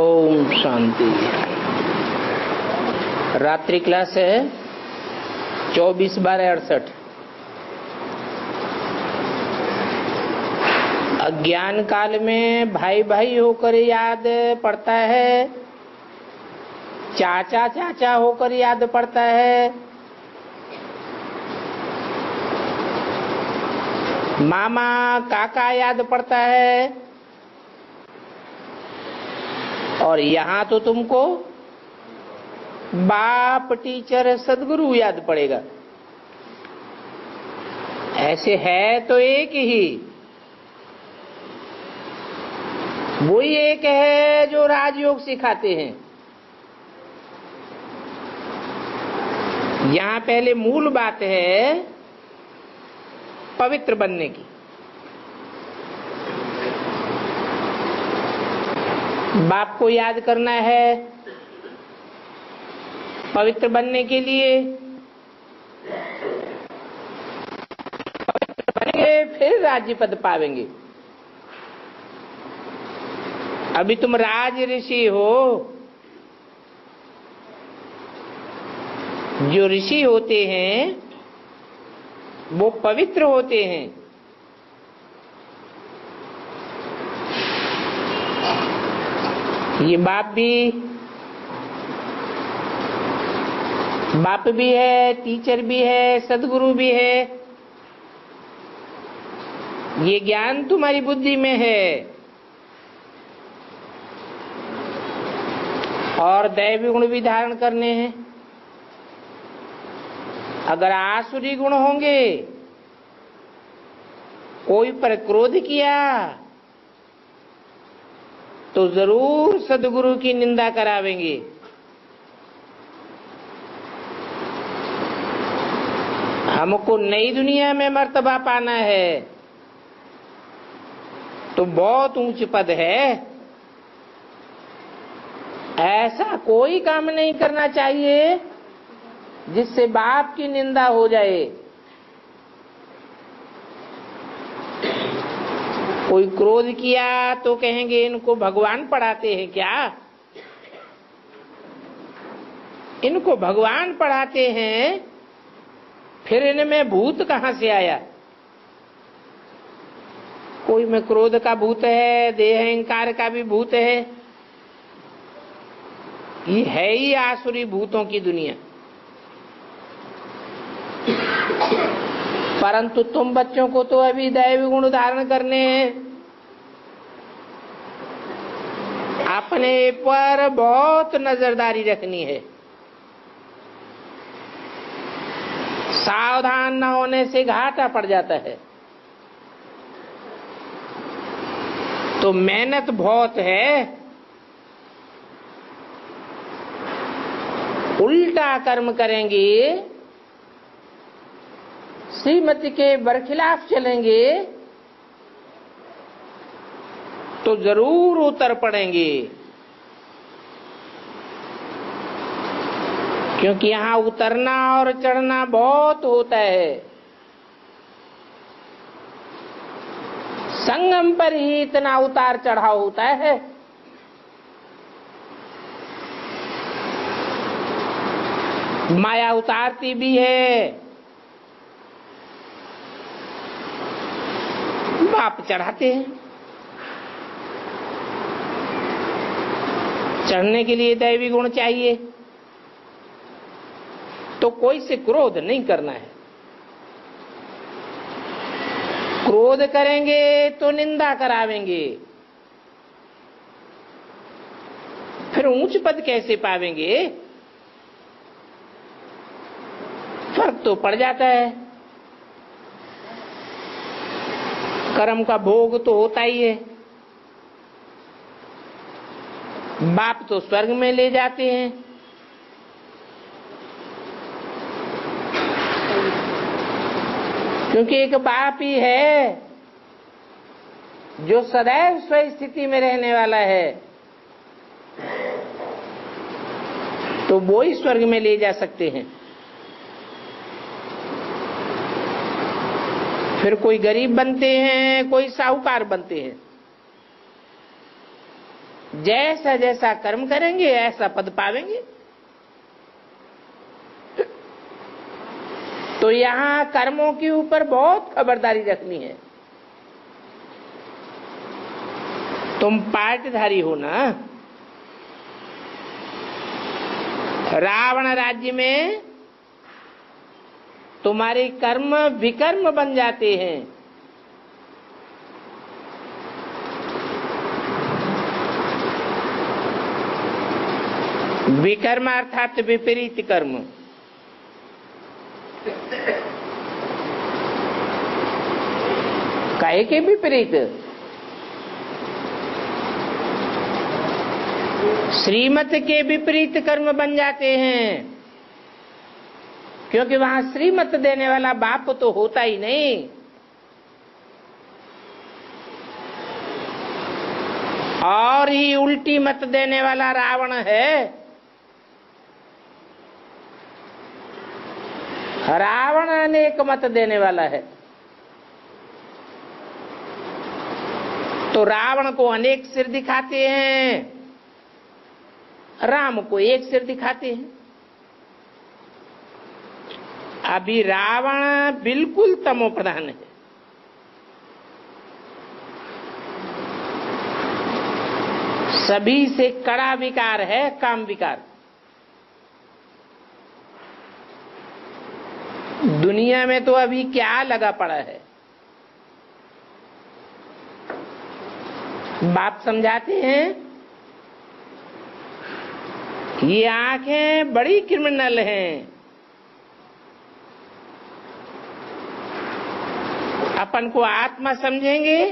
ओम शांति। रात्रि क्लास है 24/12/68। अज्ञान काल में भाई भाई होकर याद पड़ता है, चाचा चाचा होकर याद पड़ता है, मामा काका याद पड़ता है, और यहाँ तो तुमको बाप टीचर सदगुरु याद पड़ेगा। ऐसे है तो एक ही, वही एक है जो राजयोग सिखाते हैं। यहाँ पहले मूल बात है पवित्र बनने की। बाप को याद करना है पवित्र बनने के लिए। पवित्र बनेंगे फिर राज्य पद पावेंगे। अभी तुम राज ऋषि हो। जो ऋषि होते हैं वो पवित्र होते हैं। ये बाप भी है, टीचर भी है, सदगुरु भी है। ये ज्ञान तुम्हारी बुद्धि में है और दैवी गुण भी धारण करने हैं। अगर आसुरी गुण होंगे, कोई पर क्रोध किया तो जरूर सदगुरु की निंदा करावेंगे। हमको नई दुनिया में मर्तबा पाना है तो बहुत ऊंच पद है। ऐसा कोई काम नहीं करना चाहिए जिससे बाप की निंदा हो जाए। कोई क्रोध किया तो कहेंगे इनको भगवान पढ़ाते हैं क्या? इनको भगवान पढ़ाते हैं, फिर इनमें भूत कहां से आया? कोई में क्रोध का भूत है, देह अहंकार का भी भूत है। ये है ही आसुरी भूतों की दुनिया। परंतु तुम बच्चों को तो अभी दैवी गुण धारण करने हैं। अपने पर बहुत नजरदारी रखनी है। सावधान न होने से घाटा पड़ जाता है। तो मेहनत बहुत है। उल्टा कर्म करेंगे, श्रीमती के बरखिलाफ चलेंगे तो जरूर उतर पड़ेंगे। क्योंकि यहाँ उतरना और चढ़ना बहुत होता है। संगम पर ही इतना उतार चढ़ाव होता है। माया उतारती भी है, बाप चढ़ाते हैं। चढ़ने के लिए दैवी गुण चाहिए। तो कोई से क्रोध नहीं करना है। क्रोध करेंगे तो निंदा करावेंगे, फिर ऊंच पद कैसे पावेंगे? फर्क तो पड़ जाता है। कर्म का भोग तो होता ही है। बाप तो स्वर्ग में ले जाते हैं। क्योंकि एक बाप ही है जो सदैव स्व स्थिति में रहने वाला है, तो वो ही स्वर्ग में ले जा सकते हैं। फिर कोई गरीब बनते हैं, कोई साहूकार बनते हैं। जैसा जैसा कर्म करेंगे ऐसा पद पावेंगे। तो यहां कर्मों के ऊपर बहुत खबरदारी रखनी है। तुम पार्टधारी हो ना। रावण राज्य में तुम्हारे कर्म विकर्म बन जाते हैं। विकर्म अर्थात विपरीत कर्म। काहे के विपरीत? श्रीमत के विपरीत कर्म बन जाते हैं, क्योंकि वहां श्रीमत देने वाला बाप तो होता ही नहीं। और ही उल्टी मत देने वाला रावण है। रावण अनेक मत देने वाला है। तो रावण को अनेक सिर दिखाते हैं, राम को एक सिर दिखाते हैं। अभी रावण बिल्कुल तमो प्रधान है। सभी से कड़ा विकार है काम विकार। दुनिया में तो अभी क्या लगा पड़ा है। बाप समझाते हैं ये आंखें बड़ी क्रिमिनल हैं। अपन को आत्मा समझेंगे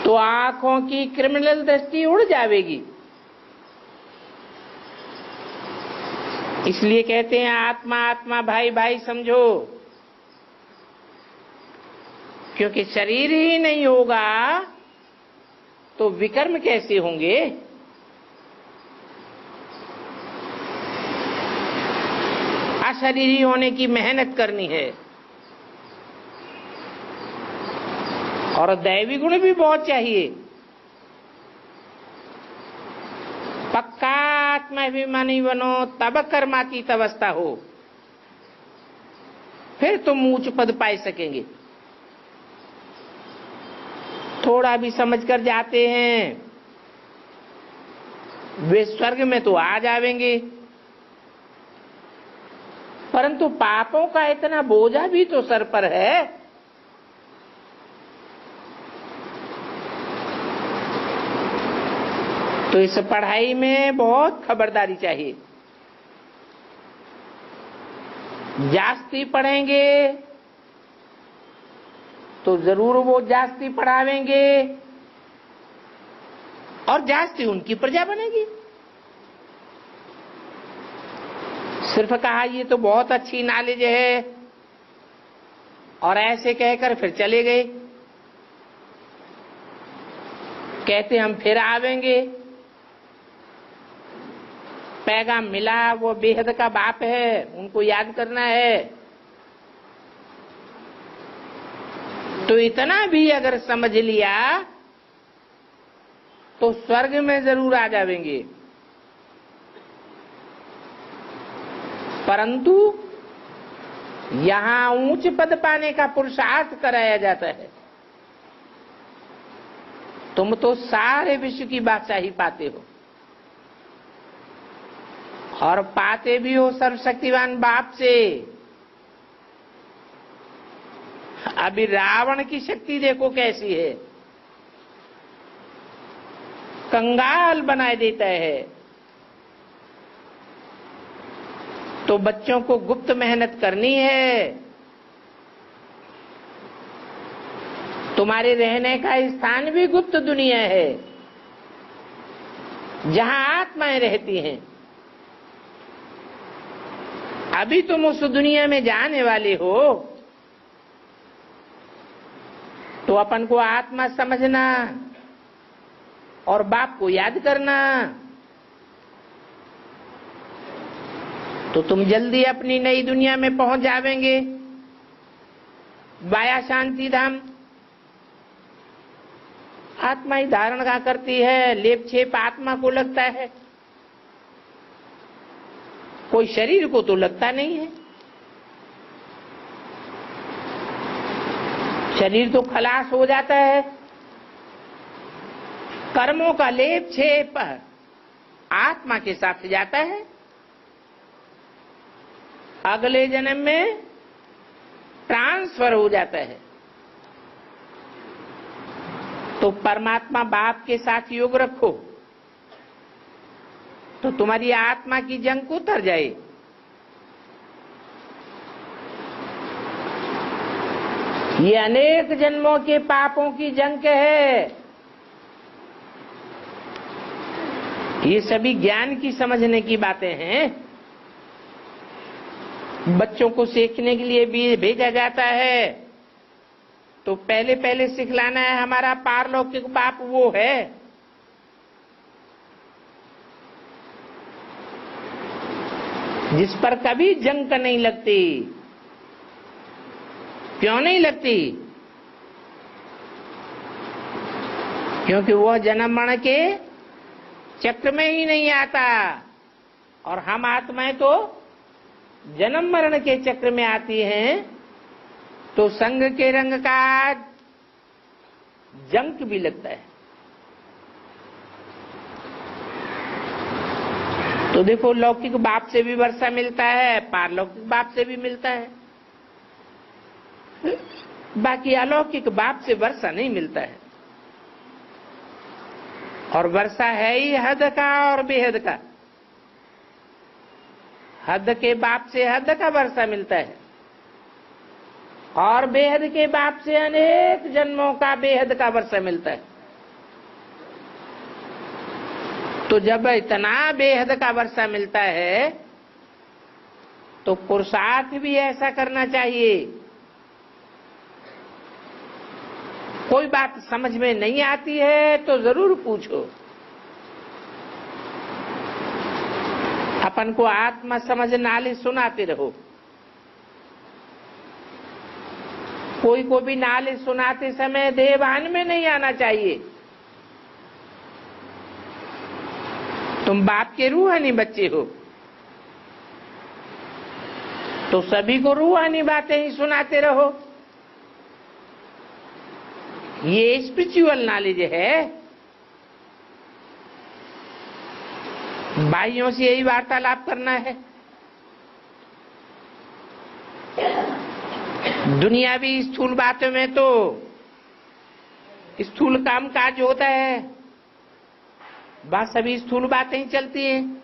तो आंखों की क्रिमिनल दृष्टि उड़ जाएगी। इसलिए कहते हैं आत्मा आत्मा भाई भाई समझो, क्योंकि शरीर ही नहीं होगा तो विकर्म कैसे होंगे। अशरीरी होने की मेहनत करनी है। और दैवी गुण भी बहुत चाहिए। पक्का आत्माभिमानी बनो तब कर्मातीत अवस्था हो, फिर तुम ऊंच पद पाई सकेंगे। थोड़ा भी समझ कर जाते हैं वे स्वर्ग में तो आ जाएंगे, परंतु पापों का इतना बोझा भी तो सर पर है। तो इस पढ़ाई में बहुत खबरदारी चाहिए। जास्ती पढ़ेंगे तो जरूर वो जास्ती पढ़ावेंगे और जास्ती उनकी प्रजा बनेगी। सिर्फ कहा ये तो बहुत अच्छी नॉलेज है और ऐसे कहकर फिर चले गए। कहते हम फिर आवेंगे। पैगाम मिला, वो बेहद का बाप है, उनको याद करना है। तो इतना भी अगर समझ लिया तो स्वर्ग में जरूर आ जाएंगे। परंतु यहां ऊंच पद पाने का पुरुषार्थ कराया जाता है। तुम तो सारे विश्व की बादशाही पाते हो और पाते भी हो सर्वशक्तिवान बाप से। अभी रावण की शक्ति देखो कैसी है, कंगाल बनाए देता है। तो बच्चों को गुप्त मेहनत करनी है। तुम्हारे रहने का स्थान भी गुप्त दुनिया है जहां आत्माएं रहती हैं। अभी तुम उस दुनिया में जाने वाले हो तो अपन को आत्मा समझना और बाप को याद करना, तो तुम जल्दी अपनी नई दुनिया में पहुंच जावेंगे, वाया शांति धाम। आत्मा ही धारण का करती है, लेप छेप आत्मा को लगता है, कोई शरीर को तो लगता नहीं है। शरीर तो खलास हो जाता है, कर्मों का लेप छेप आत्मा के साथ जाता है। अगले जन्म में ट्रांसफर हो जाता है। तो परमात्मा बाप के साथ योग रखो तो तुम्हारी आत्मा की जंग उतर जाए। ये अनेक जन्मों के पापों की जंग है। ये सभी ज्ञान की समझने की बातें हैं। बच्चों को सीखने के लिए भी भेजा जाता है तो पहले पहले सिखलाना है हमारा पारलौकिक बाप वो है। जिस पर कभी जंग नहीं लगती। क्यों नहीं लगती? क्योंकि वह जन्म मरण के चक्र में ही नहीं आता, और हम आत्माएं तो जन्म मरण के चक्र में आती हैं। तो संग के रंग का जंक भी लगता है। तो देखो, लौकिक बाप से भी वर्षा मिलता है, पारलौकिक बाप से भी मिलता है, बाकी अलौकिक बाप से वर्षा नहीं मिलता है। और वर्षा है ही हद का और बेहद का। हद के बाप से हद का वर्षा मिलता है, और बेहद के बाप से अनेक जन्मों का बेहद का वर्षा मिलता है। तो जब इतना बेहद का वर्षा मिलता है तो पुरुषार्थ भी ऐसा करना चाहिए। कोई बात समझ में नहीं आती है तो जरूर पूछो। अपन को आत्मा समझ नाले सुनाते रहो। कोई को भी नाले सुनाते समय देवान में नहीं आना चाहिए। तुम बाप के रूहानी बच्चे हो तो सभी को रूहानी बातें ही सुनाते रहो। ये स्पिरिचुअल नॉलेज है। भाइयों से यही वार्तालाप करना है। दुनियावी स्थूल बातों में तो स्थूल काम काज होता है, बस सभी स्थूल बातें ही चलती हैं।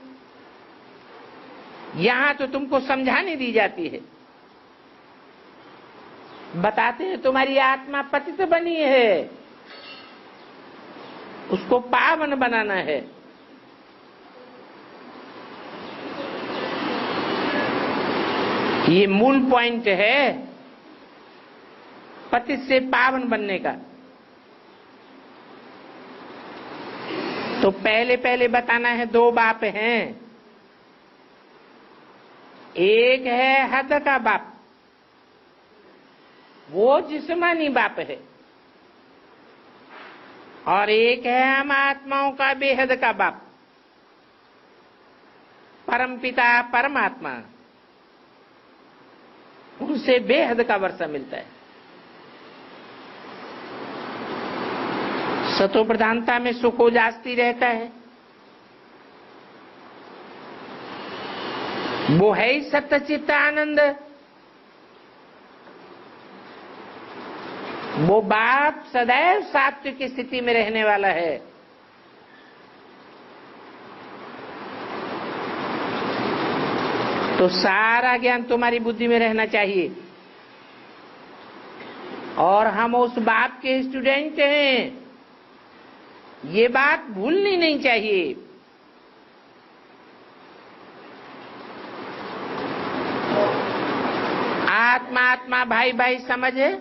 यहां तो तुमको समझाने दी जाती है। बताते हैं तुम्हारी आत्मा पतित बनी है, उसको पावन बनाना है। ये मूल पॉइंट है पतित से पावन बनने का। तो पहले पहले बताना है, दो बाप हैं। एक है हद का बाप, वो जिस्मानी बाप है, और एक है हम आत्माओं का बेहद का बाप, परम पिता परमात्मा। उनसे बेहद का वर्षा मिलता है। सतो प्रधानता में सुखो जास्ती रहता है। वो है ही सत्य चित्त आनंद। वो बाप सदैव सात्विक की स्थिति में रहने वाला है। तो सारा ज्ञान तुम्हारी बुद्धि में रहना चाहिए। और हम उस बाप के स्टूडेंट हैं, ये बात भूलनी नहीं चाहिए। आत्मा आत्मा भाई भाई समझे।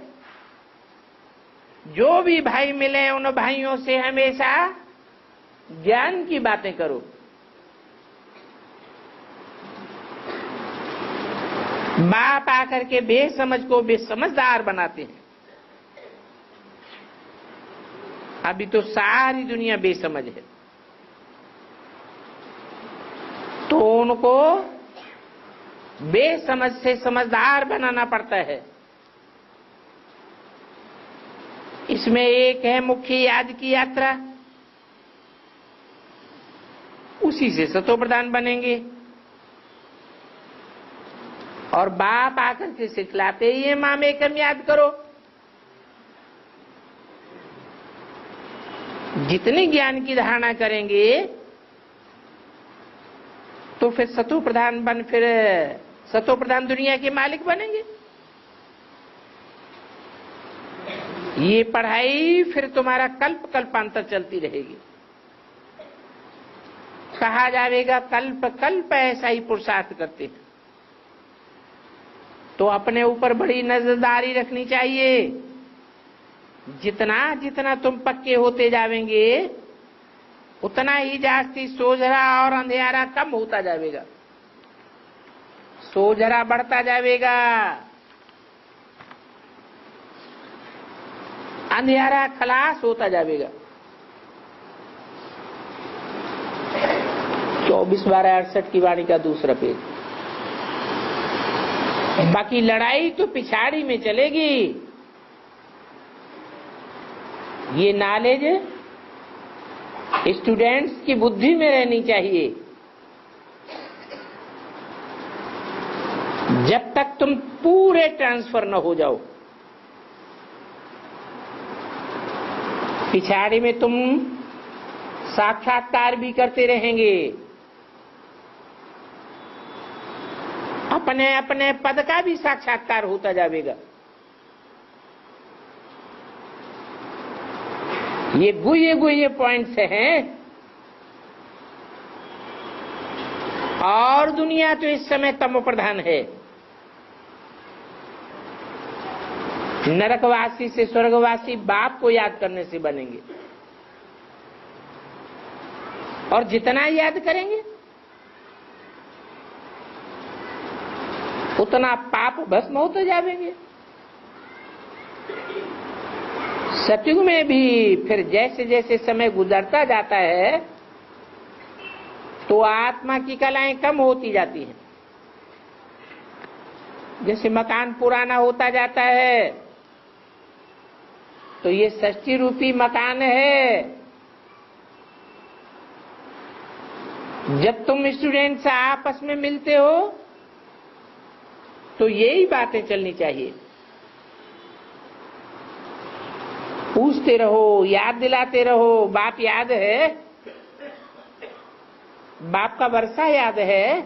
जो भी भाई मिले उन भाइयों से हमेशा ज्ञान की बातें करो। बाप आकर के बेसमझ को बेसमझदार बनाते हैं। अभी तो सारी दुनिया बेसमझ है, तो उनको बेसमझ से समझदार बनाना पड़ता है। इसमें एक है मुख्य याद की यात्रा, उसी से सतो प्रधान बनेंगे। और बाप आकर के सिखलाते ही है, माम एकम याद करो। जितने ज्ञान की धारणा करेंगे तो फिर सतो प्रधान दुनिया के मालिक बनेंगे। ये पढ़ाई फिर तुम्हारा कल्प कल्पांतर चलती रहेगी। कहा जाएगा कल्प कल्प ऐसा ही पुरुषार्थ करते हैं, तो अपने ऊपर बड़ी नजरदारी रखनी चाहिए। जितना जितना तुम पक्के होते जावेंगे उतना ही जास्ती सोझरा और अंधेरा कम होता जाएगा, सोझरा बढ़ता जाएगा, अंधेरा खलास होता जाएगा। 24/12/68 की वाणी का दूसरा पेज। बाकी लड़ाई तो पिछाड़ी में चलेगी। ये नॉलेज स्टूडेंट्स की बुद्धि में रहनी चाहिए। जब तक तुम पूरे ट्रांसफर न हो जाओ, पिछाड़ी में तुम साक्षात्कार भी करते रहेंगे, अपने अपने पद का भी साक्षात्कार होता जाएगा। ये गुह्य पॉइंट्स हैं। और दुनिया तो इस समय तमो प्रधान है। नरकवासी से स्वर्गवासी बाप को याद करने से बनेंगे, और जितना याद करेंगे उतना पाप भस्म होते जाएंगे। सतयुग में भी फिर जैसे जैसे समय गुजरता जाता है तो आत्मा की कलाएं कम होती जाती हैं। जैसे मकान पुराना होता जाता है तो ये षष्ठी रूपी मकान है। जब तुम स्टूडेंट्स आपस में मिलते हो तो यही बातें चलनी चाहिए। पूछते रहो, याद दिलाते रहो, बाप याद है, बाप का वर्षा याद है,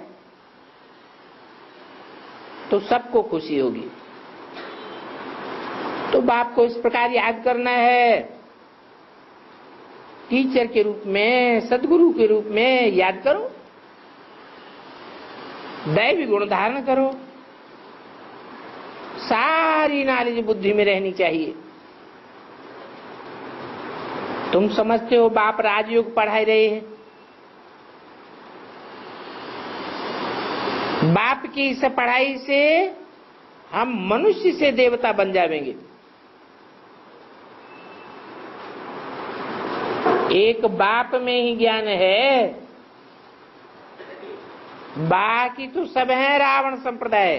तो सबको खुशी होगी। तो बाप को इस प्रकार याद करना है, टीचर के रूप में, सदगुरु के रूप में याद करो, दैवी गुण धारण करो। सारी नॉलेज बुद्धि में रहनी चाहिए। तुम समझते हो बाप राजयोग पढ़ा रहे हैं, बाप की इस पढ़ाई से हम मनुष्य से देवता बन जाएंगे। एक बाप में ही ज्ञान है, बाकी तो सब है रावण संप्रदाय।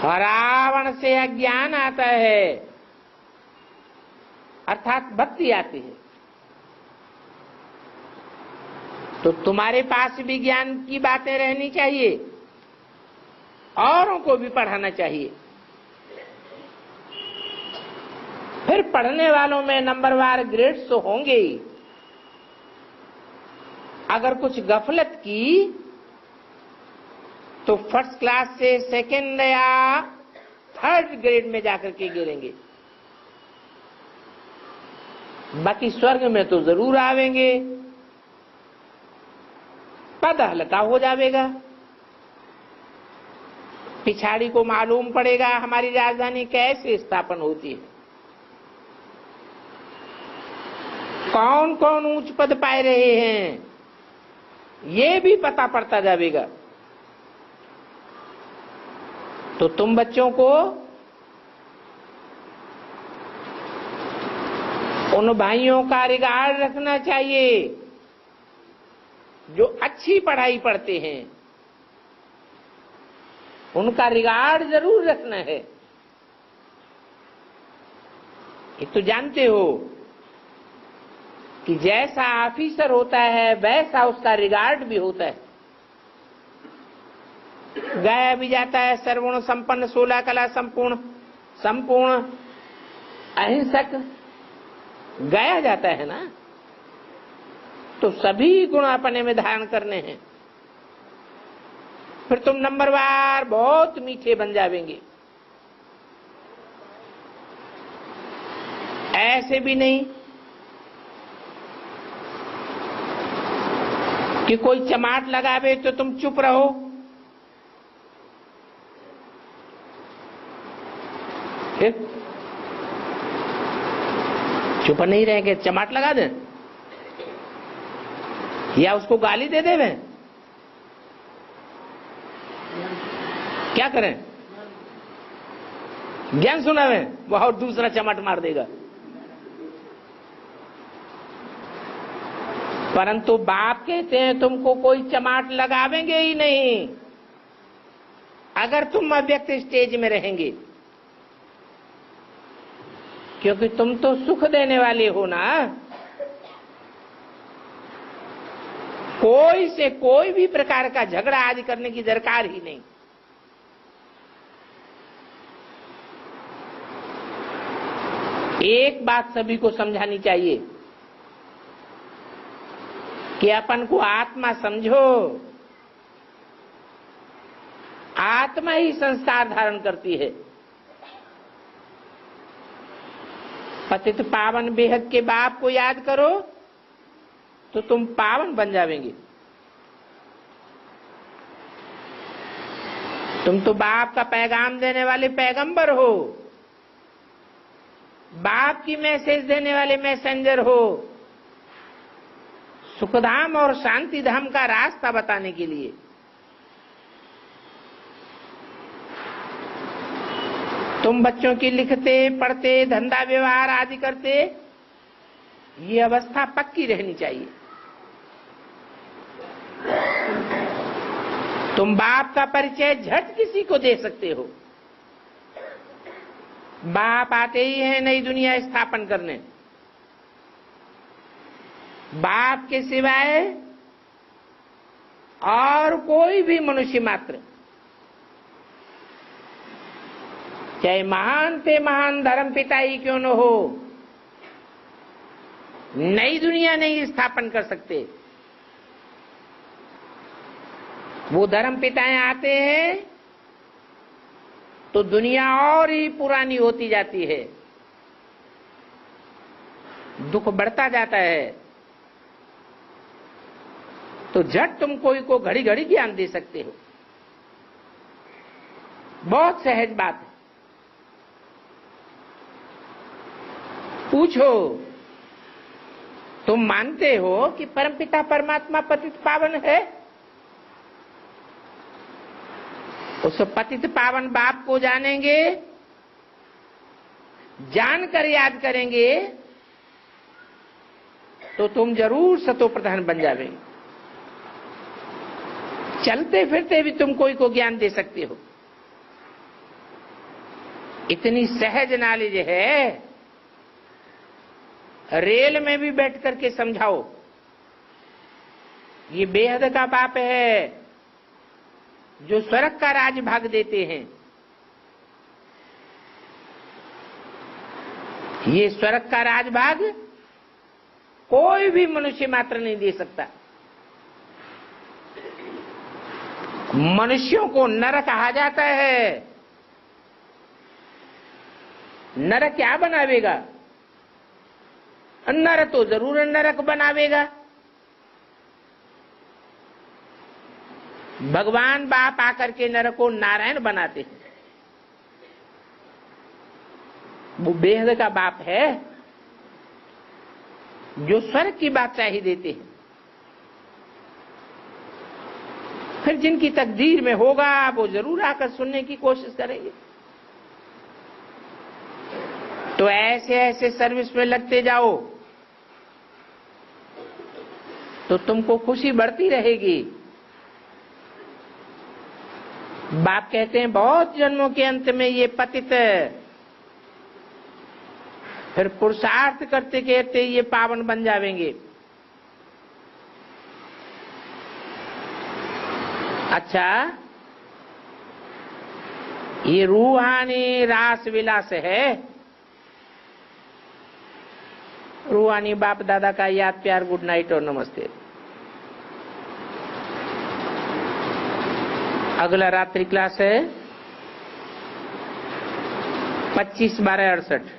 रावण से अज्ञान आता है, अर्थात भक्ति आती है। तो तुम्हारे पास भी ज्ञान की बातें रहनी चाहिए, औरों को भी पढ़ाना चाहिए। फिर पढ़ने वालों में नंबरवार ग्रेड्स तो होंगे ही। अगर कुछ गफलत की तो फर्स्ट क्लास से सेकंड या थर्ड ग्रेड में जाकर के गिरेंगे, बाकी स्वर्ग में तो जरूर आवेंगे। पद हल्का हो जाएगा, पिछाड़ी को मालूम पड़ेगा हमारी राजधानी कैसे स्थापन होती है, कौन कौन उच्च पद पाए रहे हैं, ये भी पता पड़ता जाएगा। तो तुम बच्चों को उन भाइयों का रिगार्ड रखना चाहिए जो अच्छी पढ़ाई पढ़ते हैं, उनका रिगार्ड जरूर रखना है। ये तो जानते हो कि जैसा ऑफिसर होता है वैसा उसका रिगार्ड भी होता है। गाया भी जाता है सर्वगुण संपन्न 16 कला संपूर्ण संपूर्ण अहिंसक गाया जाता है ना। तो सभी गुण अपने में धारण करने हैं, फिर तुम नंबरवार बहुत मीठे बन जावेंगे। ऐसे भी नहीं कि कोई चमाट लगावे तो तुम चुप रहो। फिर चुप नहीं रहेंगे, चमाट लगा दें या उसको गाली दे देवे, क्या करें? ज्ञान सुनावे, वह और दूसरा चमाट मार देगा। परंतु बाप कहते हैं तुमको कोई चमाट लगावेंगे ही नहीं अगर तुम अव्यक्त स्टेज में रहेंगे, क्योंकि तुम तो सुख देने वाले हो ना। कोई से कोई भी प्रकार का झगड़ा आदि करने की दरकार ही नहीं। एक बात सभी को समझानी चाहिए कि अपन को आत्मा समझो, आत्मा ही संस्कार धारण करती है। पतित पावन बेहद के बाप को याद करो तो तुम पावन बन जावेंगे। तुम तो बाप का पैगाम देने वाले पैगंबर हो, बाप की मैसेज देने वाले मैसेंजर हो, सुखधाम और शांति धाम का रास्ता बताने के लिए। तुम बच्चों की लिखते पढ़ते धंधा व्यवहार आदि करते, ये अवस्था पक्की रहनी चाहिए। तुम बाप का परिचय झट किसी को दे सकते हो। बाप आते ही हैं नई दुनिया स्थापन करने। बाप के सिवाय और कोई भी मनुष्य मात्र, चाहे महान से महान धर्म पिता ही क्यों न हो, नई दुनिया नहीं स्थापन कर सकते। वो धर्म पिताएं आते हैं तो दुनिया और ही पुरानी होती जाती है, दुख बढ़ता जाता है। तो झट तुम कोई को घड़ी घड़ी ज्ञान दे सकते हो, बहुत सहज बात है। पूछो, तुम मानते हो कि परमपिता परमात्मा पतित पावन है? उस पतित पावन बाप को जानेंगे, जानकर याद करेंगे तो तुम जरूर सतो प्रधान बन जावेंगे। चलते फिरते भी तुम कोई को ज्ञान दे सकते हो। इतनी सहज नॉलेज है, रेल में भी बैठ करके समझाओ। ये बेहद का बाप है जो स्वर्ग का राज भाग देते हैं। ये स्वर्ग का राज भाग कोई भी मनुष्य मात्र नहीं दे सकता। मनुष्यों को नरक कहा जाता है। नरक क्या बनावेगा? नर तो जरूर नरक बनावेगा। भगवान बाप आकर के नरक को नारायण बनाते हैं। वो बेहद का बाप है जो स्वर्ग की बादशाही देते हैं। फिर जिनकी तकदीर में होगा वो जरूर आकर सुनने की कोशिश करेंगे। तो ऐसे ऐसे सर्विस में लगते जाओ तो तुमको खुशी बढ़ती रहेगी। बाप कहते हैं बहुत जन्मों के अंत में ये पतित फिर पुरुषार्थ करते कहते ये पावन बन जावेंगे। अच्छा, ये रूहानी रास विलास है। रूहानी बाप दादा का याद प्यार, गुड नाइट और नमस्ते। अगला रात्रि क्लास है 25/12/68।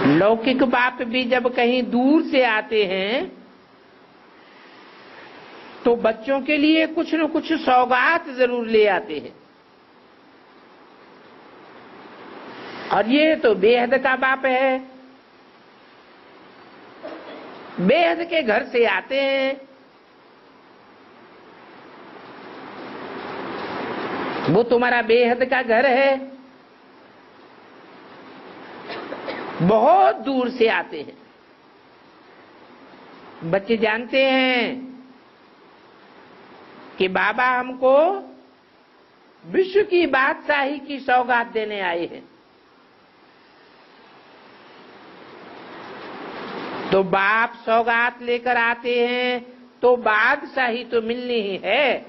लौकिक बाप भी जब कहीं दूर से आते हैं तो बच्चों के लिए कुछ न कुछ सौगात जरूर ले आते हैं। और ये तो बेहद का बाप है, बेहद के घर से आते हैं। वो तुम्हारा बेहद का घर है, बहुत दूर से आते हैं। बच्चे जानते हैं कि बाबा हमको विश्व की बादशाही की सौगात देने आए हैं। तो बाप सौगात लेकर आते हैं तो बादशाही तो मिलनी ही है।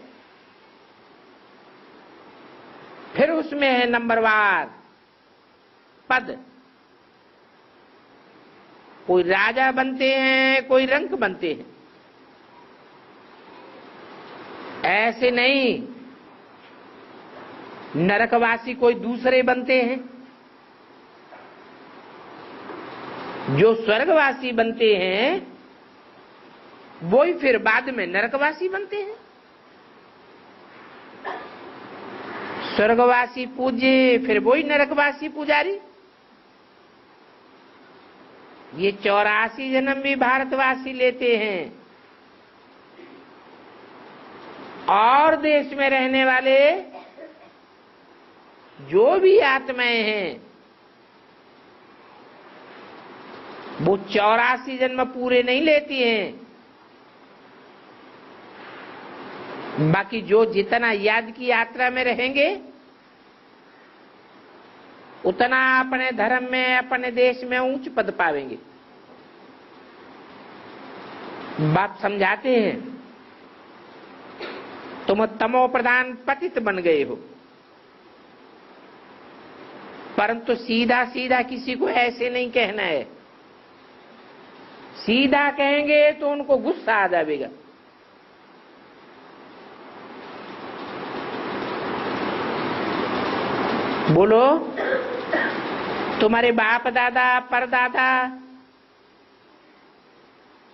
फिर उसमें है नंबरवार पद। कोई राजा बनते हैं, कोई रंक बनते हैं। ऐसे नहीं नरकवासी कोई दूसरे बनते हैं। जो स्वर्गवासी बनते हैं वो ही फिर बाद में नरकवासी बनते हैं। स्वर्गवासी पूज्य, फिर वही नरकवासी पुजारी। ये 84 जन्म भी भारतवासी लेते हैं। और देश में रहने वाले जो भी आत्माएं हैं वो 84 जन्म पूरे नहीं लेती हैं। बाकी जो जितना याद की यात्रा में रहेंगे उतना अपने धर्म में, अपने देश में ऊंच पद पावेंगे। बाप समझाते हैं तुम तमो प्रधान पतित बन गए हो, परंतु सीधा सीधा किसी को ऐसे नहीं कहना है। सीधा कहेंगे तो उनको गुस्सा आ जाएगा। बोलो, तुम्हारे बाप दादा परदादा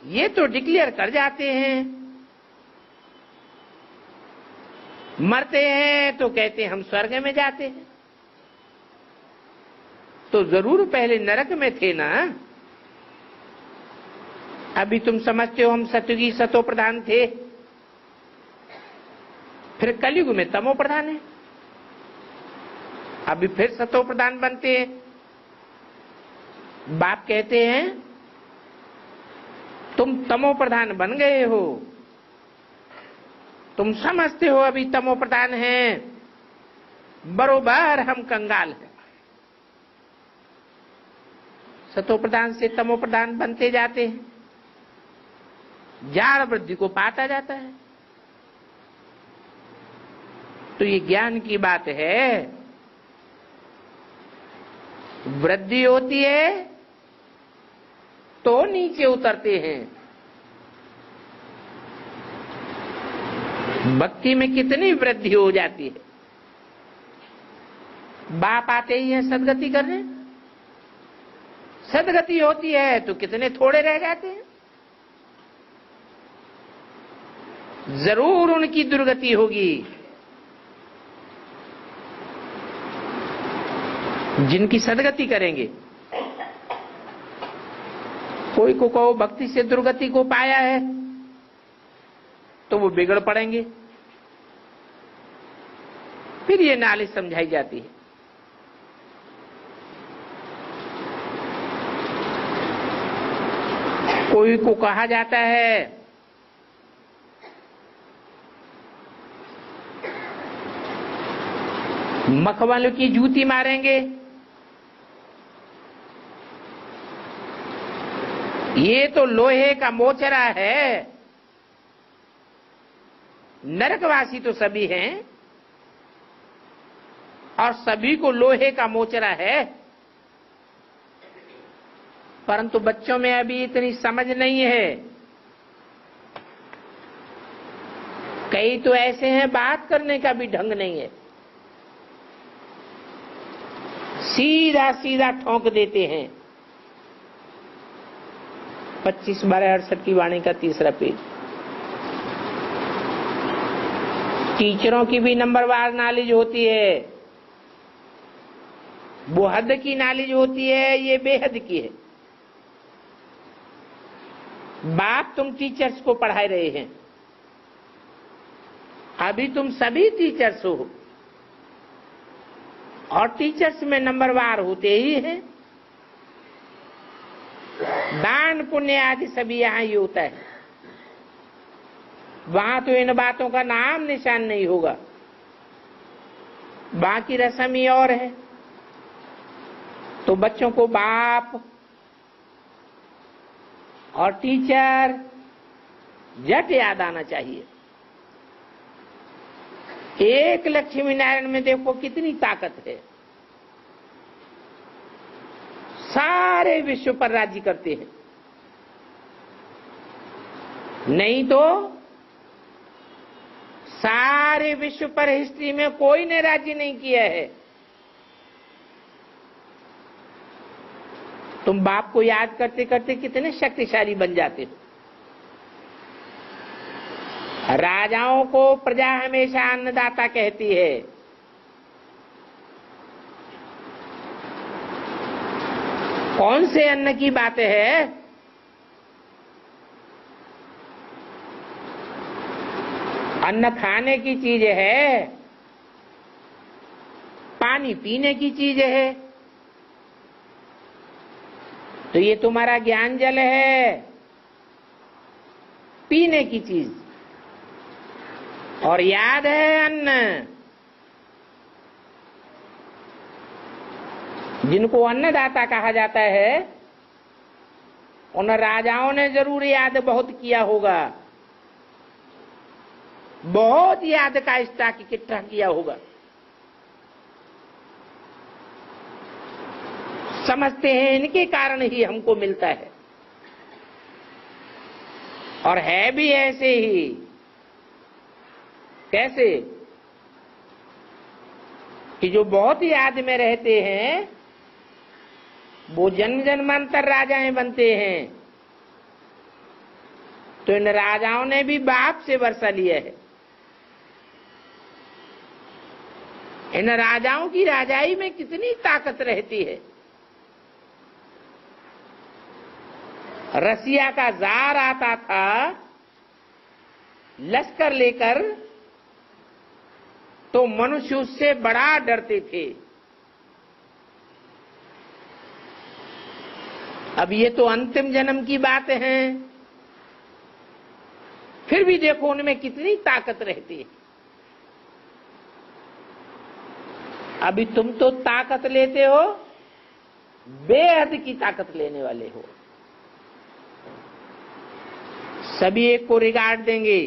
ये तो डिक्लेयर कर जाते हैं। मरते हैं तो कहते हैं हम स्वर्ग में जाते हैं। तो जरूर पहले नरक में थे ना। अभी तुम समझते हो हम सतयुगी सतो प्रधान थे, फिर कलयुग में तमो प्रधान है, अभी फिर सतो प्रधान बनते हैं। बाप कहते हैं तुम तमो प्रधान बन गए हो, तुम समझते हो अभी तमो प्रधान हैं, बरोबर हम कंगाल हैं। सतो प्रधान से तमो प्रधान बनते जाते हैं, जाड़ वृद्धि को पाता जाता है। तो ये ज्ञान की बात है। वृद्धि होती है तो नीचे उतरते हैं। भक्ति में कितनी वृद्धि हो जाती है। बाप आते ही है सदगति करने, सदगति होती है तो कितने थोड़े रह जाते हैं। जरूर उनकी दुर्गति होगी। जिनकी सदगति करेंगे। कोई को कहो भक्ति से दुर्गति को पाया है तो वो बिगड़ पड़ेंगे। फिर ये नॉलेज समझाई जाती है। कोई को कहा जाता है मखमल की जूती मारेंगे, ये तो लोहे का मोचरा है। नरकवासी तो सभी हैं और सभी को लोहे का मोचरा है, परंतु बच्चों में अभी इतनी समझ नहीं है। कई तो ऐसे हैं बात करने का भी ढंग नहीं है, सीधा सीधा ठोंक देते हैं। 25/12/68 की वाणी का 3रा पेज। टीचरों की भी नंबरवार नॉलेज होती है, वो हद की नॉलेज होती है, ये बेहद की है। बाप तुम टीचर्स को पढ़ा रहे हैं, अभी तुम सभी टीचर्स हो और टीचर्स में नंबरवार होते ही हैं। दान पुण्य आदि सभी यहां ही होता है, वहां तो इन बातों का नाम निशान नहीं होगा। बाकी रस्म ही और है। तो बच्चों को बाप और टीचर झट याद आना चाहिए। एक लक्ष्मी नारायण में देखो कितनी ताकत है, सारे विश्व पर राज्य करते हैं। नहीं तो सारे विश्व पर हिस्ट्री में कोई ने राज्य नहीं किया है। तुम बाप को याद करते करते कितने शक्तिशाली बन जाते हो। राजाओं को प्रजा हमेशा अन्नदाता कहती है। कौन से अन्न की बात है? अन्न खाने की चीज है, पानी पीने की चीज है। तो ये तुम्हारा ज्ञान जल है, पीने की चीज, और याद है अन्न। जिनको अन्नदाता कहा जाता है उन राजाओं ने जरूर याद बहुत किया होगा, बहुत याद का स्टॉक इकट्ठा किया होगा। समझते हैं इनके कारण ही हमको मिलता है, और है भी ऐसे ही। कैसे कि जो बहुत याद में रहते हैं वो जन्म जन्मांतर राजाएं बनते हैं। तो इन राजाओं ने भी बाप से वर्षा लिया है। इन राजाओं की राजाई में कितनी ताकत रहती है। रसिया का जार आता था लश्कर लेकर, तो मनुष्य उससे बड़ा डरते थे। अब ये तो अंतिम जन्म की बात है, फिर भी देखो उनमें कितनी ताकत रहती है। अभी तुम तो ताकत लेते हो, बेहद की ताकत लेने वाले हो। सभी एक को रिगार्ड देंगे।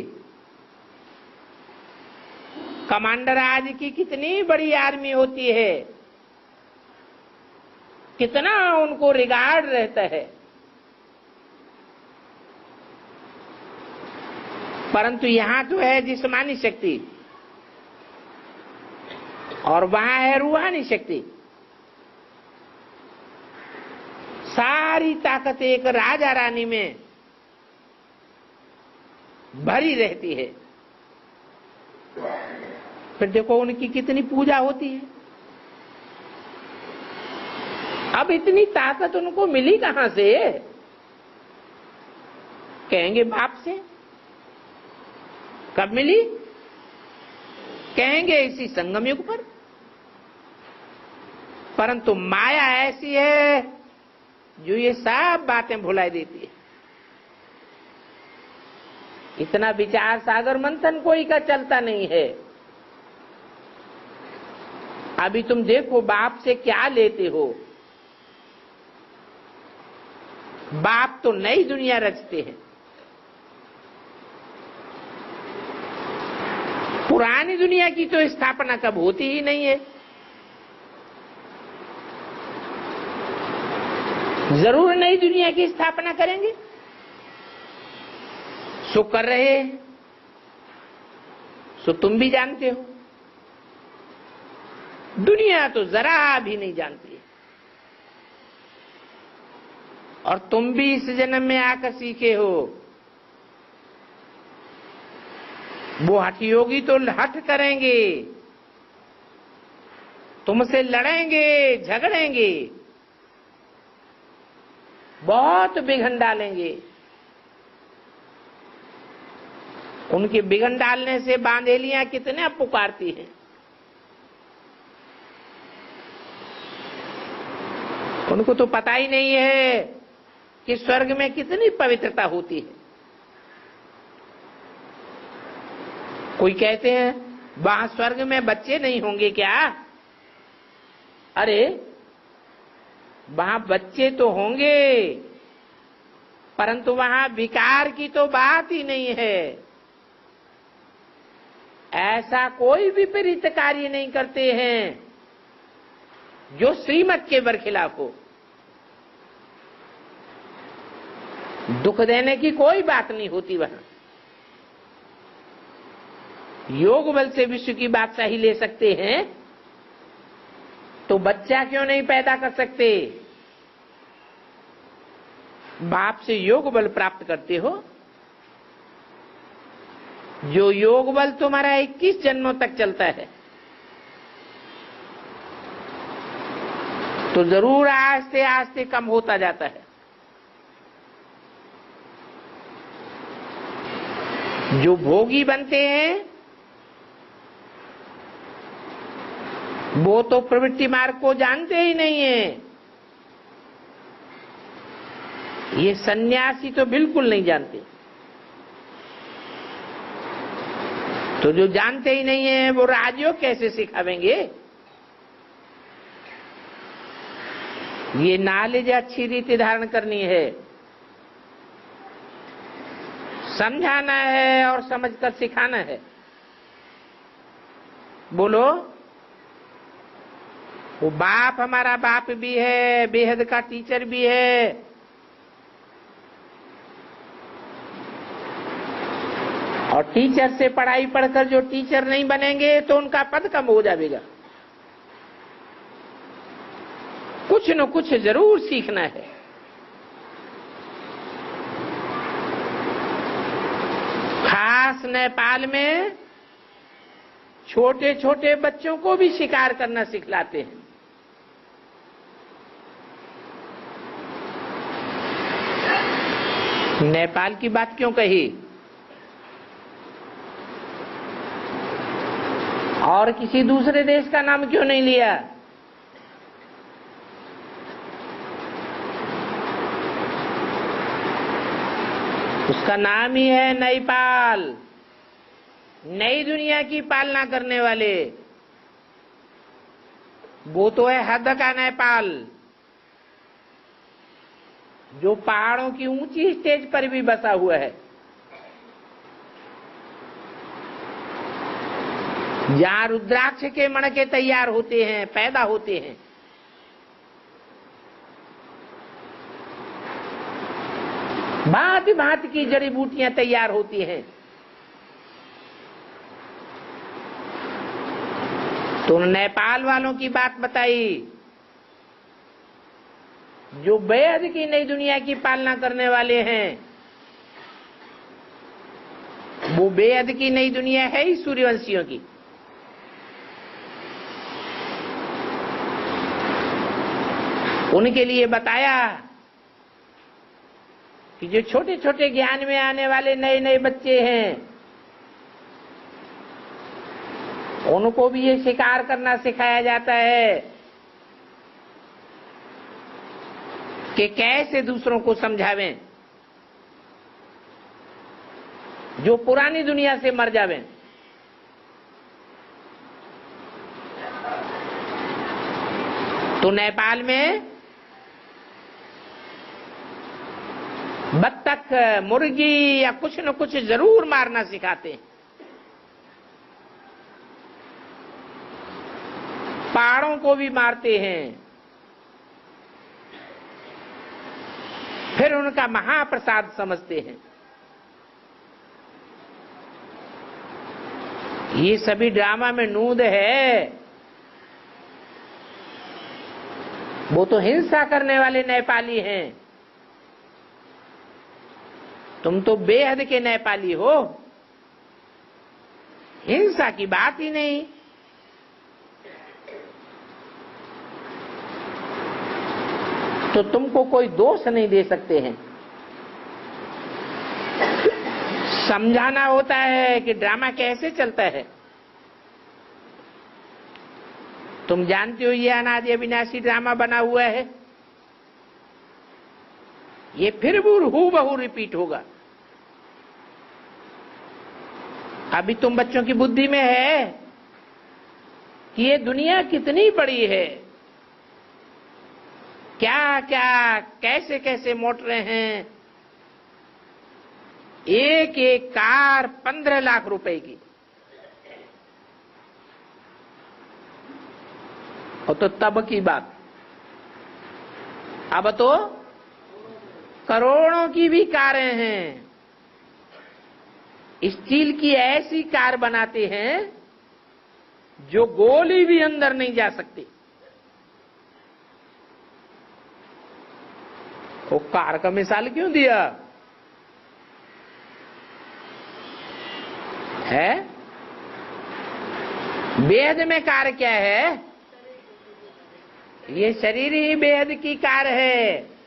कमांडर आज की कितनी बड़ी आर्मी होती है, कितना उनको रिगार्ड रहता है, परंतु यहां तो है जिस्मानी शक्ति और वहां है रूहानी शक्ति। सारी ताकत एक राजा रानी में भरी रहती है। फिर देखो उनकी कितनी पूजा होती है। अब इतनी ताकत उनको मिली कहां से? कहेंगे बाप से। कब मिली? कहेंगे इसी संगम युग पर। परंतु माया ऐसी है जो ये सब बातें भुला देती है। इतना विचार सागर मंथन कोई का चलता नहीं है। अभी तुम देखो बाप से क्या लेते हो। बाप तो नई दुनिया रचते हैं, पुरानी दुनिया की तो स्थापना कब होती ही नहीं है। जरूर नई दुनिया की स्थापना करेंगे, सो कर रहे हैं, सो तुम भी जानते हो। दुनिया तो जरा भी नहीं जानती है, और तुम भी इस जन्म में आकर सीखे हो। वो हठ योगी तो हठ करेंगे, तुमसे लड़ेंगे, झगड़ेंगे, बहुत बिघन डालेंगे। उनके बिघन डालने से बांधेलियां कितने पुकारती हैं। उनको तो पता ही नहीं है कि स्वर्ग में कितनी पवित्रता होती है। कोई कहते हैं वहां स्वर्ग में बच्चे नहीं होंगे क्या? अरे वहां बच्चे तो होंगे, परंतु वहां विकार की तो बात ही नहीं है। ऐसा कोई विपरीत कार्य नहीं करते हैं जो श्रीमत के बरखिलाफ हो। दुख देने की कोई बात नहीं होती वहां। योग बल से विश्व की बादशाही ले सकते हैं तो बच्चा क्यों नहीं पैदा कर सकते? बाप से योग बल प्राप्त करते हो, जो योग बल तुम्हारा 21 जन्मों तक चलता है, तो जरूर आस्ते आस्ते कम होता जाता है। जो भोगी बनते हैं वो तो प्रवृत्ति मार्ग को जानते ही नहीं है। ये सन्यासी तो बिल्कुल नहीं जानते। तो जो जानते ही नहीं है वो राजयोग कैसे सिखावेंगे? ये नॉलेज अच्छी रीति धारण करनी है, समझाना है और समझकर सिखाना है। बोलो, वो बाप हमारा बाप भी है, बेहद का टीचर भी है। और टीचर से पढ़ाई पढ़कर जो टीचर नहीं बनेंगे तो उनका पद कम हो जाएगा। कुछ न कुछ जरूर सीखना है। खास नेपाल में छोटे छोटे बच्चों को भी शिकार करना सिखलाते हैं। नेपाल की बात क्यों कही? और किसी दूसरे देश का नाम क्यों नहीं लिया? उसका नाम ही है नेपाल, नई दुनिया की पालना करने वाले। वो तो है हद का नेपाल, जो पहाड़ों की ऊंची स्टेज पर भी बसा हुआ है, जहां रुद्राक्ष के मणके तैयार होते हैं, पैदा होते हैं। भांति भांति की जड़ी बूटियां तैयार होती हैं। तो नेपाल वालों की बात बताई, जो बेहद की नई दुनिया की पालना करने वाले हैं। वो बेहद की नई दुनिया है ही सूर्यवंशियों की। उनके लिए बताया कि जो छोटे छोटे ज्ञान में आने वाले नए नए बच्चे हैं, उनको भी ये शिकार करना सिखाया जाता है कि कैसे दूसरों को समझावें, जो पुरानी दुनिया से मर जावें। तो नेपाल में बत्तख, मुर्गी या कुछ न कुछ जरूर मारना सिखाते हैं। पहाड़ों को भी मारते हैं, फिर उनका महाप्रसाद समझते हैं। ये सभी ड्रामा में नूद है। वो तो हिंसा करने वाले नेपाली हैं, तुम तो बेहद के नेपाली हो, हिंसा की बात ही नहीं। तो तुमको कोई दोष नहीं दे सकते हैं। समझाना होता है कि ड्रामा कैसे चलता है। तुम जानते हो ये अनादि अविनाशी ड्रामा बना हुआ है, ये फिर भी हूबहू रिपीट होगा। अभी तुम बच्चों की बुद्धि में है कि ये दुनिया कितनी बड़ी है, क्या क्या कैसे कैसे मोटरें हैं, एक एक कार 15 लाख रुपए की। और तो तब की बात, अब तो करोड़ों की भी कारें हैं। स्टील की ऐसी कार बनाते हैं जो गोली भी अंदर नहीं जा सकती। वो कार का मिसाल क्यों दिया है? बेहद में कार क्या है? ये शरीर ही बेहद की कार है।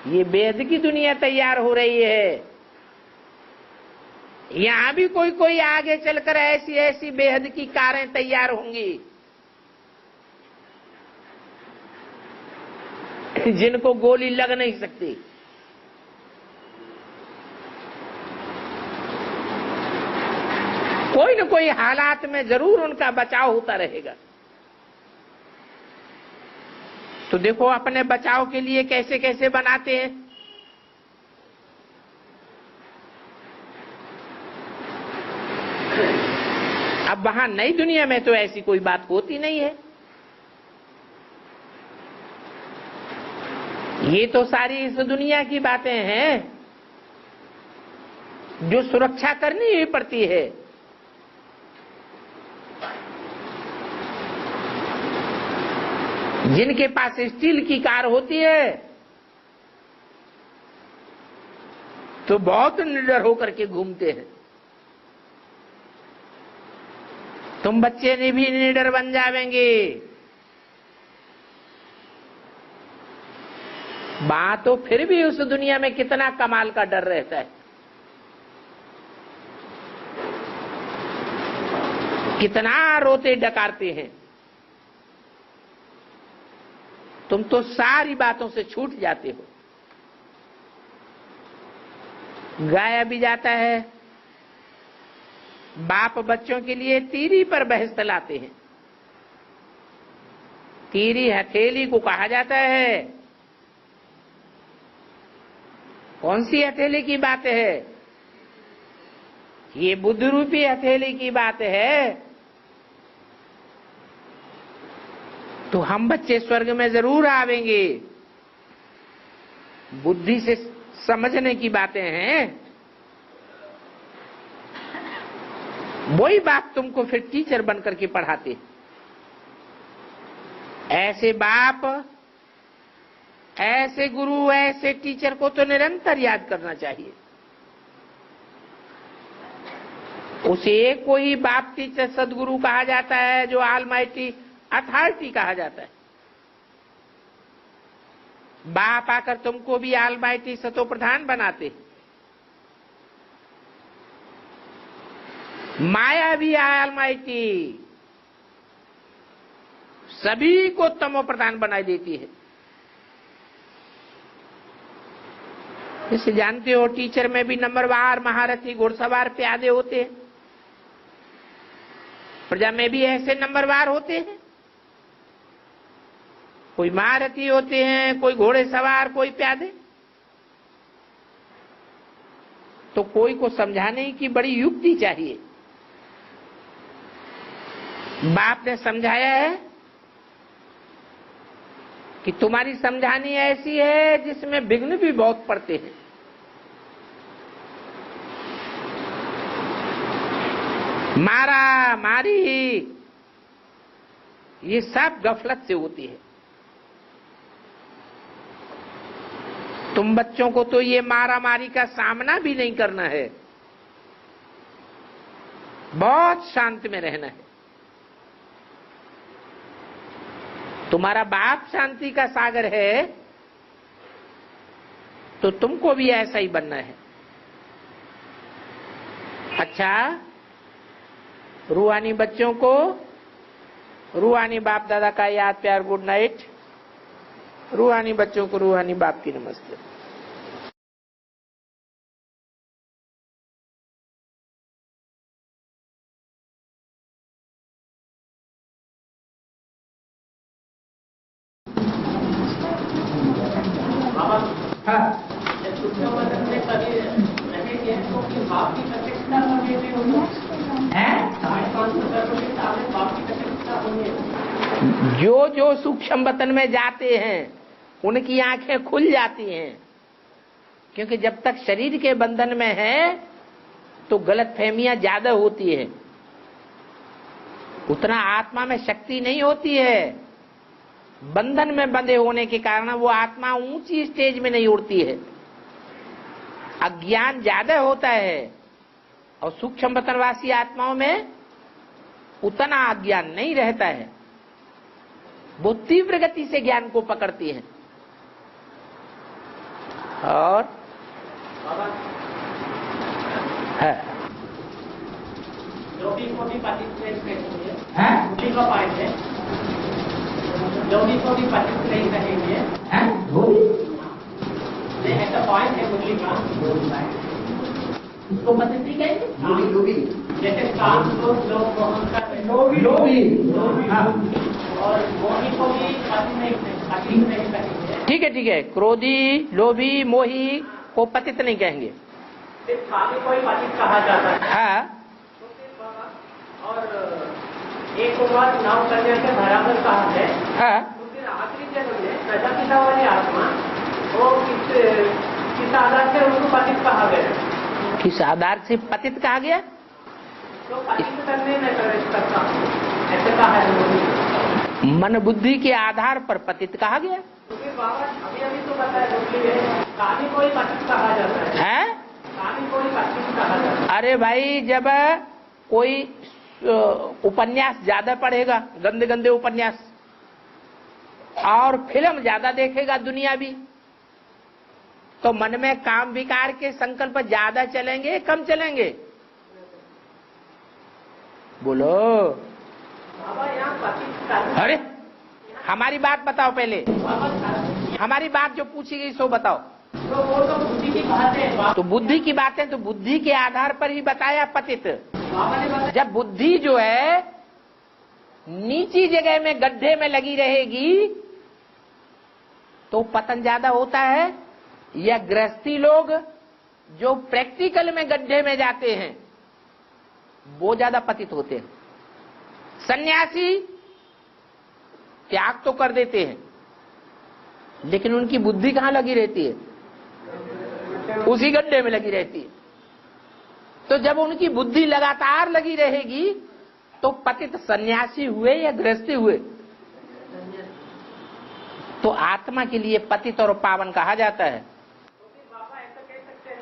ये बेहद की दुनिया तैयार हो रही है। यहां भी कोई कोई आगे चलकर ऐसी ऐसी बेहद की कारें तैयार होंगी जिनको गोली लग नहीं सकती। कोई न कोई हालात में जरूर उनका बचाव होता रहेगा। तो देखो अपने बचाव के लिए कैसे कैसे बनाते हैं। अब वहां नई दुनिया में तो ऐसी कोई बात होती नहीं है। ये तो सारी इस दुनिया की बातें हैं जो सुरक्षा करनी ही पड़ती है। जिनके पास स्टील की कार होती है तो बहुत निडर होकर के घूमते हैं। तुम बच्चे ने भी निडर बन जाएंगे। बात तो फिर भी उस दुनिया में कितना कमाल का डर रहता है, कितना रोते डकारते हैं। तुम तो सारी बातों से छूट जाते हो। गाया भी जाता है, बाप बच्चों के लिए तीरी पर बहस चलाते हैं। तीरी हथेली को कहा जाता है। कौन सी हथेली की बात है? ये बुद्ध रूपी हथेली की बात है। तो हम बच्चे स्वर्ग में जरूर आवेंगे। बुद्धि से समझने की बातें हैं। वही बात तुमको फिर टीचर बनकर के पढ़ाते। ऐसे बाप, ऐसे गुरु, ऐसे टीचर को तो निरंतर याद करना चाहिए। उसे कोई बाप टीचर सदगुरु कहा जाता है, जो ऑलमाइटी अथॉरिटी कहा जाता है। बाप आकर तुमको भी ऑलमाइटी सतो प्रधान बनाते। माया भी ऑलमाइटी सभी को तमो प्रधान बना देती है। जैसे जानते हो टीचर में भी नंबरवार महारथी घुड़सवार प्यादे होते हैं, प्रजा में भी ऐसे नंबरवार होते हैं। कोई महारथी होते हैं, कोई घोड़े सवार, कोई प्यादे। तो कोई को समझाने की बड़ी युक्ति चाहिए। बाप ने समझाया है कि तुम्हारी समझानी ऐसी है जिसमें विघ्न भी बहुत पड़ते हैं। मारा मारी ये सब गफलत से होती है। तुम बच्चों को तो ये मारा मारी का सामना भी नहीं करना है, बहुत शांत में रहना है। तुम्हारा बाप शांति का सागर है तो तुमको भी ऐसा ही बनना है। अच्छा, रूहानी बच्चों को रूहानी बाप दादा का याद प्यार गुड नाइट। रूहानी बच्चों को रूहानी बाप की नमस्ते। जो जो सूक्ष्म वतन में जाते हैं उनकी आंखें खुल जाती हैं, क्योंकि जब तक शरीर के बंधन में है तो गलतफहमियां ज्यादा होती है, उतना आत्मा में शक्ति नहीं होती है। बंधन में बंधे होने के कारण वो आत्मा ऊंची स्टेज में नहीं उड़ती है, अज्ञान ज्यादा होता है। और सूक्ष्म वतनवासी आत्माओं में उतना अज्ञान नहीं रहता है, वो तीव्र गति से ज्ञान को पकड़ती है। और है जो भी को भी पार्टिसिपेट करेंगे, धोबी का पार्ट है, धोबी को भी पार्टिसिपेट करेंगे, ऐसा पॉइंट है मुरली का, उसको पद्धति कहेंगे लोभी, जैसे काम लोग लोभी और मोही को भी पार्टिसिपेट नहीं करेंगे। ठीक है, क्रोधी लोभी मोही को पतित नहीं कहेंगे, सिर्फ कामी को ही पतित कहा जाता है। हाँ, तो फिर बाबा और एक बार नाव करने के बराबर कहा है। हाँ, तो फिर आखिरी जन्म में प्रजापिता वाली आत्मा वो किस आधार से उनको पतित कहा गया? किस आधार से पतित कहा गया? तो पतित करने में प्रवेश करता हूँ, ऐसे कहा है। मन बुद्धि के आधार पर पतित कहा गया। तो फिर बाबा अभी तो बताया कामी को ही पतित कहा जाता है। कामी को ही पतित कहा जाता है। अरे भाई, जब कोई उपन्यास ज्यादा पढ़ेगा, गंदे गंदे उपन्यास, और फिल्म ज्यादा देखेगा दुनियावी, तो मन में काम विकार के संकल्प ज्यादा चलेंगे कम चलेंगे? बोलो। बाबा यहाँ पतित, अरे हमारी बात बताओ पहले, हमारी बात जो पूछी गई सो बताओ। तो वो तो बुद्धि की बात है। तो बुद्धि की बात है, तो बुद्धि के आधार पर ही बताया पतित। बाबा ने बताया जब बुद्धि जो है नीची जगह में गड्ढे में लगी रहेगी तो पतन ज्यादा होता है, या गृहस्थी लोग जो प्रैक्टिकल में गड्ढे में जाते हैं वो ज्यादा पतित होते हैं। सन्यासी त्याग तो कर देते हैं, लेकिन उनकी बुद्धि कहाँ लगी रहती है? उसी गड्ढे में लगी रहती है। तो जब उनकी बुद्धि लगातार लगी रहेगी तो पतित सन्यासी हुए या गृहस्थी हुए? तो आत्मा के लिए पतित और पावन कहा जाता है। बाबा ऐसा कह सकते हैं,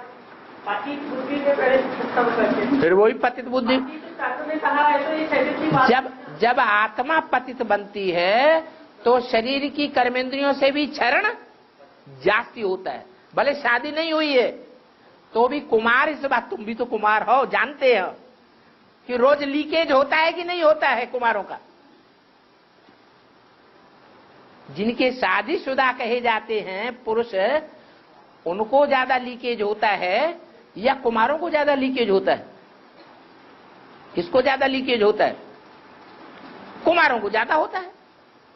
पतित बुद्धि में प्रवेश करते, फिर वही पतित बुद्धि। में कहा है तो ये शरीर की बात। जब आत्मा पतित बनती है तो शरीर की कर्मेंद्रियों से भी क्षरण जास्ती होता है। भले शादी नहीं हुई है तो भी कुमार, इस बात तुम भी तो कुमार हो, जानते हो, कि रोज लीकेज होता है कि नहीं होता है कुमारों का? जिनके शादीशुदा कहे जाते हैं पुरुष, उनको ज्यादा लीकेज होता है या कुमारों को ज्यादा लीकेज होता है? किसको ज्यादा लीकेज होता है? कुमारों को ज्यादा होता है।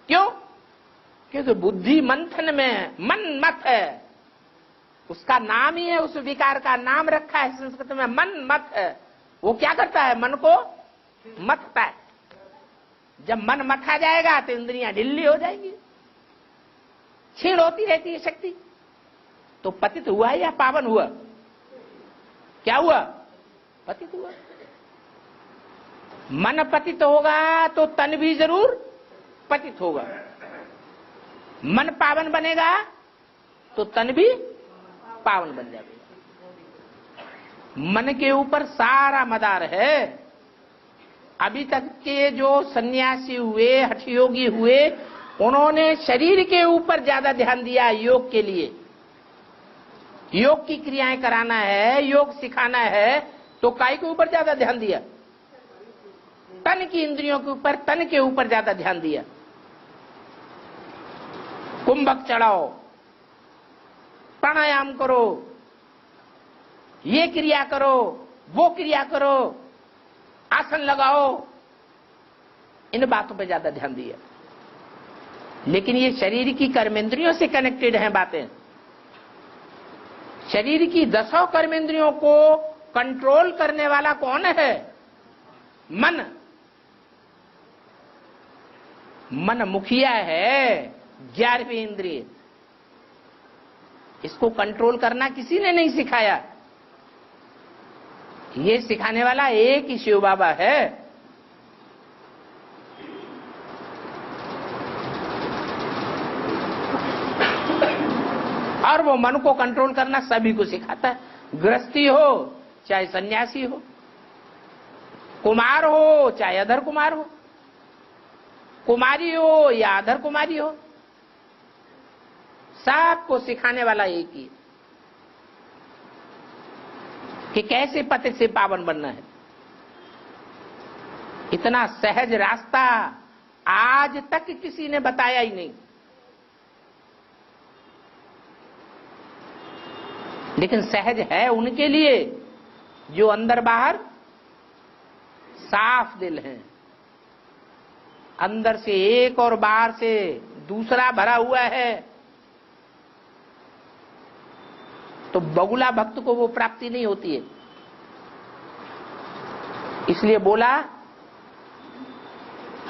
क्यों? क्योंकि बुद्धि मंथन में मन मत है, उसका नाम ही है, उस विकार का नाम रखा है संस्कृत में मन मत है। वो क्या करता है? मन को मथता है। जब मन मथा जाएगा तो इंद्रियां ढिल्ली हो जाएंगी, क्षीण होती रहती है शक्ति। तो पतित हुआ या पावन हुआ? क्या हुआ? पतित हुआ। मन पतित होगा तो तन भी जरूर पतित होगा। मन पावन बनेगा तो तन भी पावन बन जाएगा। मन के ऊपर सारा मदार है। अभी तक के जो सन्यासी हुए, हठयोगी हुए, उन्होंने शरीर के ऊपर ज्यादा ध्यान दिया योग के लिए। योग की क्रियाएं कराना है, योग सिखाना है, तो काय के ऊपर ज्यादा ध्यान दिया? तन की इंद्रियों के ऊपर, तन के ऊपर ज्यादा ध्यान दिया। कुंभक चढ़ाओ, प्राणायाम करो, ये क्रिया करो, वो क्रिया करो, आसन लगाओ, इन बातों पे ज्यादा ध्यान दिया। लेकिन ये शरीर की कर्मेंद्रियों से कनेक्टेड हैं बातें। शरीर की 10 कर्मेंद्रियों को कंट्रोल करने वाला कौन है? मन। मन मुखिया है, 11वीं इंद्रिय। इसको कंट्रोल करना किसी ने नहीं सिखाया, ये सिखाने वाला एक ही शिव बाबा है। और वो मन को कंट्रोल करना सभी को सिखाता है। गृहस्थी हो चाहे सन्यासी हो, कुमार हो चाहे अधर कुमार हो, कुमारी हो या अधर कुमारी हो, सबको सिखाने वाला एक ही कि कैसे पति से पावन बनना है। इतना सहज रास्ता आज तक किसी ने बताया ही नहीं। लेकिन सहज है उनके लिए जो अंदर बाहर साफ दिल हैं, अंदर से एक और बाहर से दूसरा भरा हुआ है। तो बगुला भक्त को वो प्राप्ति नहीं होती है। इसलिए बोला,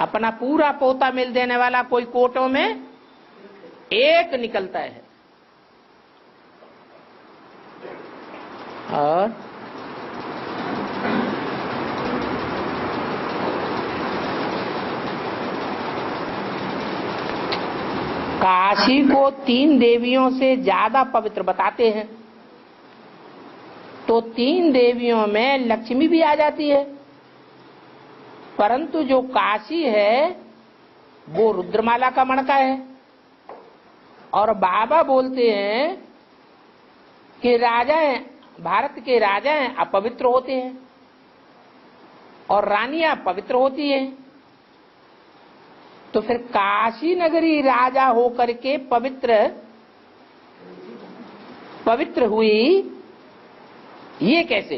अपना पूरा पोता मिल देने वाला कोई कोटों में एक निकलता है। और काशी को 3 देवियों से ज्यादा पवित्र बताते हैं। तो 3 देवियों में लक्ष्मी भी आ जाती है, परंतु जो काशी है वो रुद्रमाला का मणका है। और बाबा बोलते हैं कि राजाएं, भारत के राजाएं अपवित्र होते हैं और रानियां पवित्र होती हैं। तो फिर काशी नगरी राजा होकर के पवित्र हुई, ये कैसे?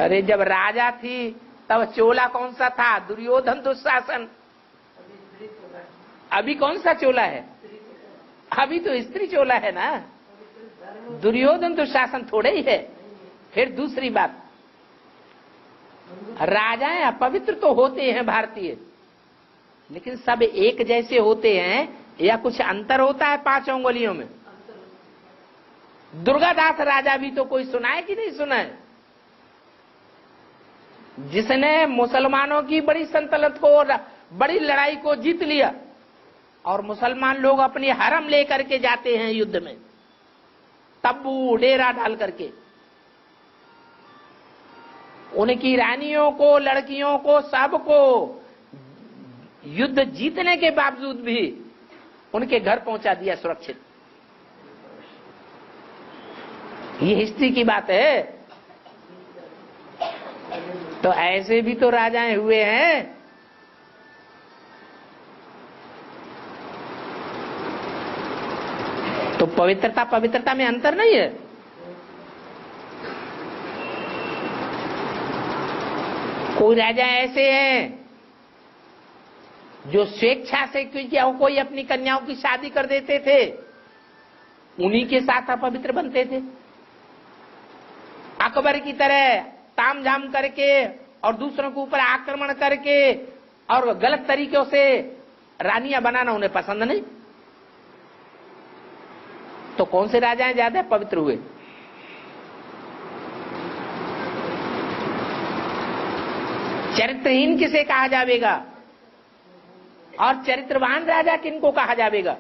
अरे जब राजा थी तब चोला कौन सा था? दुर्योधन दुशासन। अभी कौन सा चोला है? अभी तो स्त्री चोला है ना। दुर्योधन दुशासन थोड़े ही है। फिर दूसरी बात, राजाएं अपवित्र तो होते हैं भारतीय, लेकिन सब एक जैसे होते हैं या कुछ अंतर होता है 5 उंगलियों में? दुर्गादास राजा भी तो कोई सुना है कि नहीं सुना है? जिसने मुसलमानों की बड़ी सल्तनत को, बड़ी लड़ाई को जीत लिया, और मुसलमान लोग अपनी हरम लेकर के जाते हैं युद्ध में, तब्बू डेरा डाल करके। उनकी रानियों को, लड़कियों को, सबको युद्ध जीतने के बावजूद भी उनके घर पहुंचा दिया सुरक्षित। ये हिस्ट्री की बात है। तो ऐसे भी तो राजाएं हुए हैं। तो पवित्रता में अंतर नहीं है। कोई राजा ऐसे हैं जो स्वेच्छा से कोई अपनी कन्याओं की शादी कर देते थे, उन्हीं के साथ अपवित्र बनते थे। अकबर की तरह तामझाम करके और दूसरों के ऊपर आक्रमण करके और गलत तरीकों से रानियां बनाना उन्हें पसंद नहीं। तो कौन से राजाएं ज्यादा पवित्र हुए? चरित्रहीन किसे कहा जाएगा और चरित्रवान राजा किनको कहा जाएगा?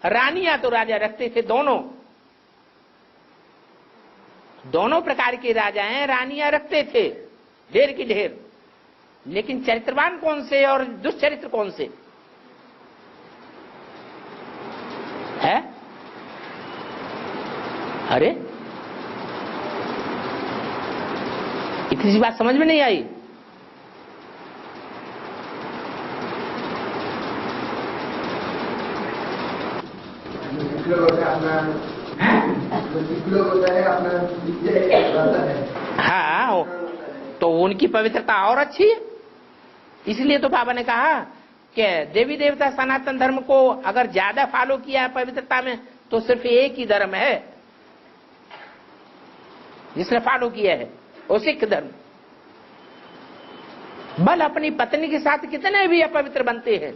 रानियां तो राजा रखते थे, दोनों प्रकार के राजाएं रानियां रखते थे, ढेर की ढेर। लेकिन चरित्रवान कौन से और दुष्चरित्र कौन से है? अरे इतनी सी बात समझ में नहीं आई? हाँ, तो उनकी पवित्रता और अच्छी है। इसलिए तो बाबा ने कहा कि देवी देवता सनातन धर्म को अगर ज्यादा फॉलो किया है पवित्रता में, तो सिर्फ एक ही धर्म है जिसने फॉलो किया है, वो सिख धर्म। बल अपनी पत्नी के साथ कितने भी अपवित्र बनते हैं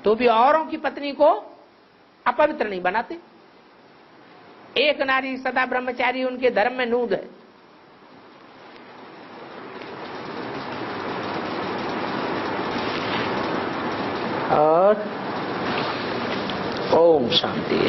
तो भी औरों की पत्नी को अपवित्र नहीं बनाते। एक नारी सदा ब्रह्मचारी उनके धर्म में नूद है। और ओम शांति।